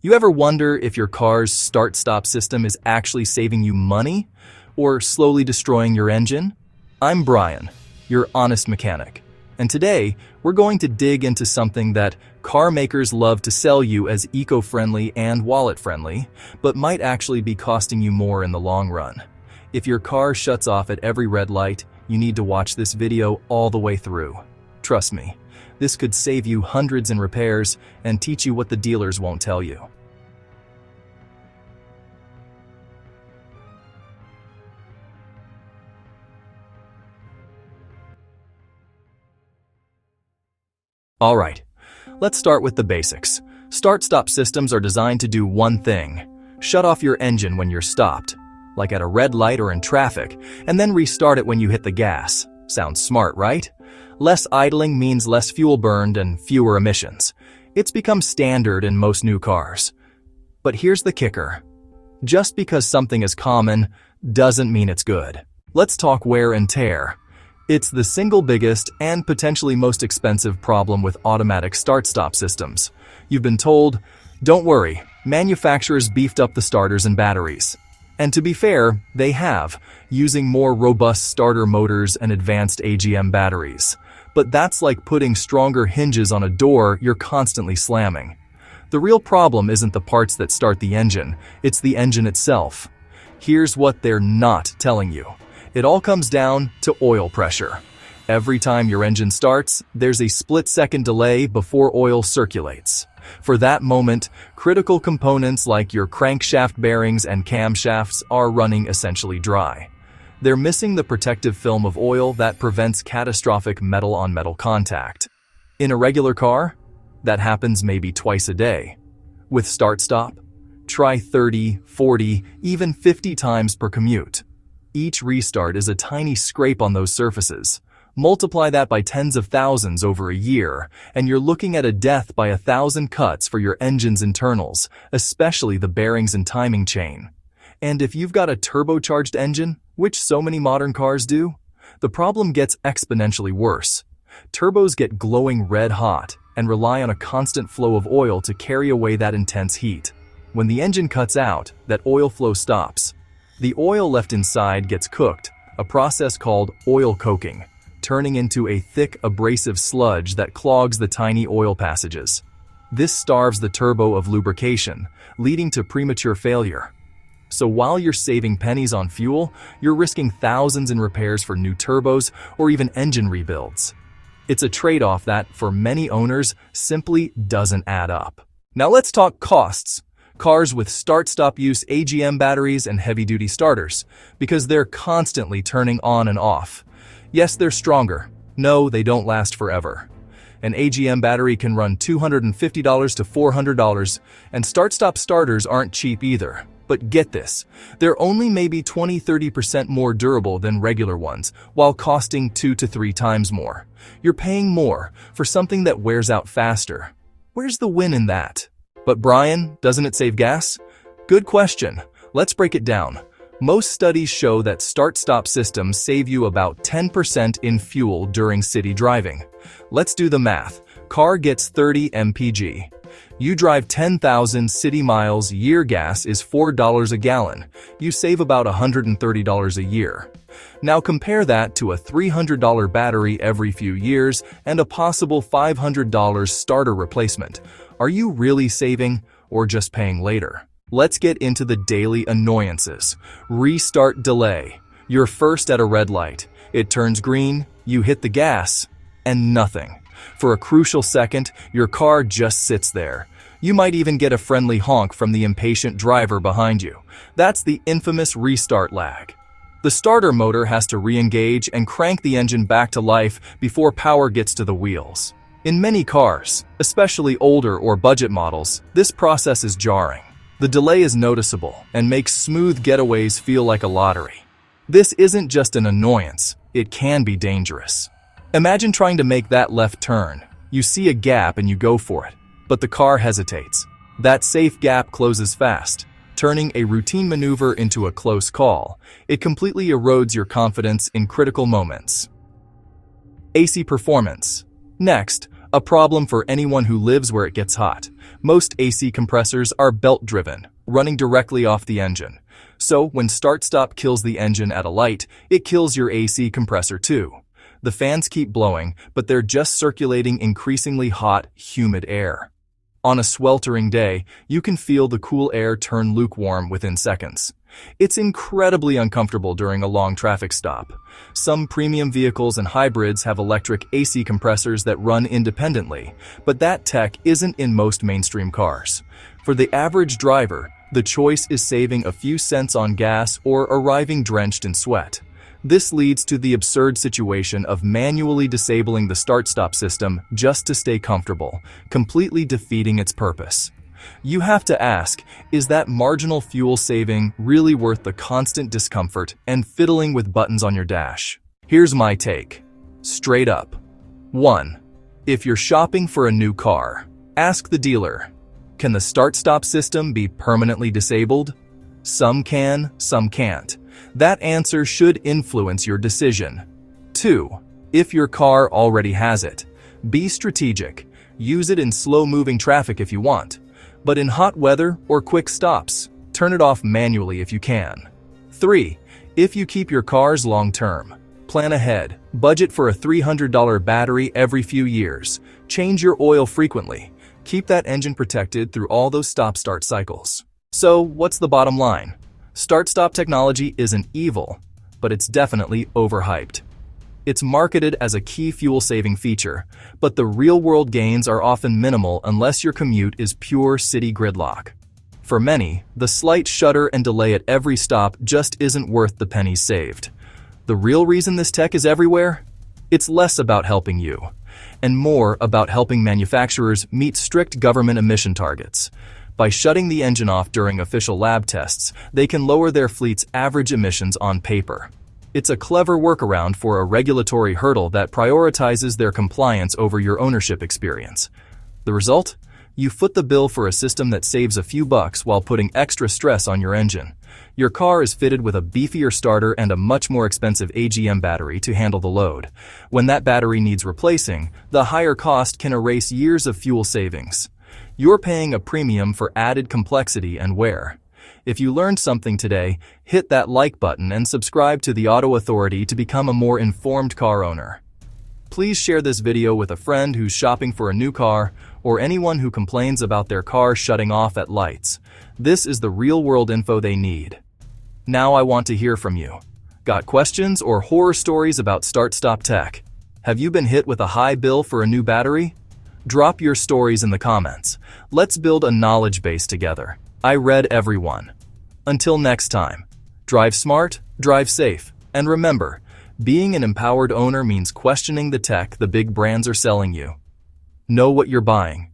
You ever wonder if your car's start-stop system is actually saving you money or slowly destroying your engine? I'm Brian, your honest mechanic, and today we're going to dig into something that car makers love to sell you as eco-friendly and wallet-friendly, but might actually be costing you more in the long run. If your car shuts off at every red light, you need to watch this video all the way through. Trust me, this could save you hundreds in repairs and teach you what the dealers won't tell you. Alright, let's start with the basics. Start-stop systems are designed to do one thing: shut off your engine when you're stopped, like at a red light or in traffic, and then restart it when you hit the gas. Sounds smart, right? Less idling means less fuel burned and fewer emissions. It's become standard in most new cars. But here's the kicker. Just because something is common doesn't mean it's good. Let's talk wear and tear. It's the single biggest and potentially most expensive problem with automatic start-stop systems. You've been told, don't worry, manufacturers beefed up the starters and batteries. And to be fair, they have, using more robust starter motors and advanced AGM batteries. But that's like putting stronger hinges on a door you're constantly slamming. The real problem isn't the parts that start the engine, it's the engine itself. Here's what they're not telling you. It all comes down to oil pressure. Every time your engine starts, there's a split-second delay before oil circulates. For that moment, critical components like your crankshaft bearings and camshafts are running essentially dry. They're missing the protective film of oil that prevents catastrophic metal-on-metal contact. In a regular car, that happens maybe twice a day. With start-stop, try 30, 40, even 50 times per commute. Each restart is a tiny scrape on those surfaces. Multiply that by tens of thousands over a year, and you're looking at a death by 1,000 cuts for your engine's internals, especially the bearings and timing chain. And if you've got a turbocharged engine, which so many modern cars do, the problem gets exponentially worse. Turbos get glowing red hot and rely on a constant flow of oil to carry away that intense heat. When the engine cuts out, that oil flow stops. The oil left inside gets cooked, a process called oil coking, turning into a thick, abrasive sludge that clogs the tiny oil passages. This starves the turbo of lubrication, leading to premature failure. So while you're saving pennies on fuel, you're risking thousands in repairs for new turbos or even engine rebuilds. It's a trade-off that, for many owners, simply doesn't add up. Now let's talk costs. Cars with start-stop use AGM batteries and heavy-duty starters, because they're constantly turning on and off. Yes, they're stronger. No, they don't last forever. An AGM battery can run $250 to $400, and start-stop starters aren't cheap either. But get this, they're only maybe 20–30% more durable than regular ones, while costing 2 to 3 times more. You're paying more for something that wears out faster. Where's the win in that? But Brian, doesn't it save gas? Good question. Let's break it down. Most studies show that start-stop systems save you about 10% in fuel during city driving. Let's do the math. Car gets 30 mpg. You drive 10,000 city miles, year gas is $4 a gallon. You save about $130 a year. Now compare that to a $300 battery every few years and a possible $500 starter replacement. Are you really saving or just paying later? Let's get into the daily annoyances. Restart delay. You're first at a red light. It turns green, you hit the gas, and nothing. For a crucial second, your car just sits there. You might even get a friendly honk from the impatient driver behind you. That's the infamous restart lag. The starter motor has to re-engage and crank the engine back to life before power gets to the wheels. In many cars, especially older or budget models, this process is jarring. The delay is noticeable and makes smooth getaways feel like a lottery. This isn't just an annoyance, it can be dangerous. Imagine trying to make that left turn. You see a gap and you go for it, but the car hesitates. That safe gap closes fast, turning a routine maneuver into a close call. It completely erodes your confidence in critical moments. AC performance. Next, a problem for anyone who lives where it gets hot. Most AC compressors are belt-driven, running directly off the engine. So when start-stop kills the engine at a light, it kills your AC compressor too. The fans keep blowing, but they're just circulating increasingly hot, humid air. On a sweltering day, you can feel the cool air turn lukewarm within seconds. It's incredibly uncomfortable during a long traffic stop. Some premium vehicles and hybrids have electric AC compressors that run independently, but that tech isn't in most mainstream cars. For the average driver, the choice is saving a few cents on gas or arriving drenched in sweat. This leads to the absurd situation of manually disabling the start-stop system just to stay comfortable, completely defeating its purpose. You have to ask, is that marginal fuel saving really worth the constant discomfort and fiddling with buttons on your dash? Here's my take. Straight up. 1. If you're shopping for a new car, ask the dealer, can the start-stop system be permanently disabled? Some can, some can't. That answer should influence your decision. 2. If your car already has it, be strategic. Use it in slow-moving traffic if you want. But in hot weather or quick stops, turn it off manually if you can. 3. If you keep your cars long-term, plan ahead. Budget for a $300 battery every few years. Change your oil frequently. Keep that engine protected through all those stop-start cycles. So, what's the bottom line? Start-stop technology isn't evil, but it's definitely overhyped. It's marketed as a key fuel-saving feature, but the real-world gains are often minimal unless your commute is pure city gridlock. For many, the slight shudder and delay at every stop just isn't worth the pennies saved. The real reason this tech is everywhere? It's less about helping you, and more about helping manufacturers meet strict government emission targets. By shutting the engine off during official lab tests, they can lower their fleet's average emissions on paper. It's a clever workaround for a regulatory hurdle that prioritizes their compliance over your ownership experience. The result? You foot the bill for a system that saves a few bucks while putting extra stress on your engine. Your car is fitted with a beefier starter and a much more expensive AGM battery to handle the load. When that battery needs replacing, the higher cost can erase years of fuel savings. You're paying a premium for added complexity and wear. If you learned something today, hit that like button and subscribe to the Auto Authority to become a more informed car owner. Please share this video with a friend who's shopping for a new car or anyone who complains about their car shutting off at lights. This is the real-world info they need. Now I want to hear from you. Got questions or horror stories about start-stop tech? Have you been hit with a high bill for a new battery? Drop your stories in the comments. Let's build a knowledge base together. I read every one. Until next time, drive smart, drive safe, and remember, being an empowered owner means questioning the tech the big brands are selling you. Know what you're buying.